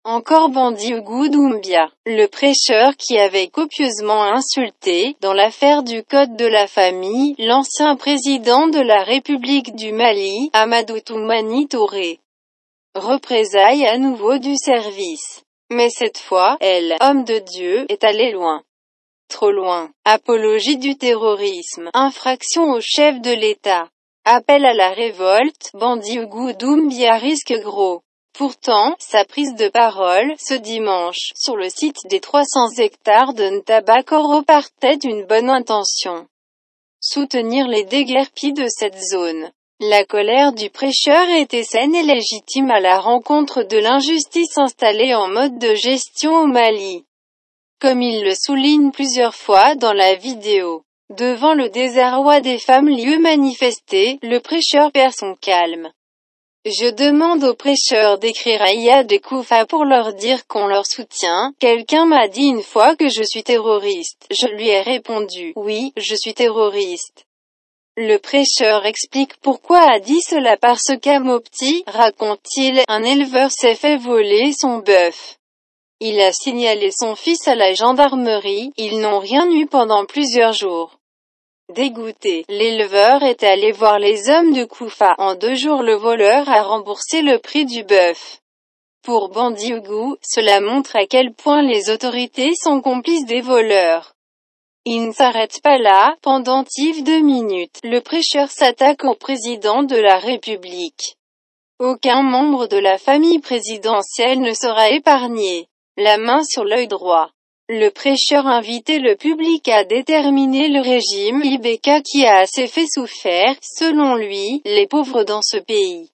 Encore Bandi Ougou Doumbia, le prêcheur qui avait copieusement insulté, dans l'affaire du Code de la famille, l'ancien président de la République du Mali, Amadou Toumani Touré. Représailles à nouveau du service. Mais cette fois, homme de Dieu, est allé loin. Trop loin. Apologie du terrorisme. Infraction au chef de l'État. Appel à la révolte. Bandi Ougou Doumbia risque gros. Pourtant, sa prise de parole, ce dimanche, sur le site des 300 hectares de Ntabakoro partait d'une bonne intention. Soutenir les déguerpis de cette zone. La colère du prêcheur était saine et légitime à la rencontre de l'injustice installée en mode de gestion au Mali. Comme il le souligne plusieurs fois dans la vidéo. Devant le désarroi des femmes lieu manifester, le prêcheur perd son calme. Je demande aux prêcheurs d'écrire à Iyad et Koufa pour leur dire qu'on leur soutient. Quelqu'un m'a dit une fois que je suis terroriste. Je lui ai répondu, oui, je suis terroriste. Le prêcheur explique pourquoi a dit cela parce qu'à Mopti, raconte-t-il, un éleveur s'est fait voler son bœuf. Il a signalé son fils à la gendarmerie, ils n'ont rien eu pendant plusieurs jours. Dégoûté, l'éleveur est allé voir les hommes de Koufa. En 2 jours le voleur a remboursé le prix du bœuf. Pour Bandi Ougou, cela montre à quel point les autorités sont complices des voleurs. Il ne s'arrête pas là, pendentif 2 minutes, le prêcheur s'attaque au président de la République. Aucun membre de la famille présidentielle ne sera épargné. La main sur l'œil droit. Le prêcheur invitait le public à déterminer le régime Ibeka qui a assez fait souffrir, selon lui, les pauvres dans ce pays.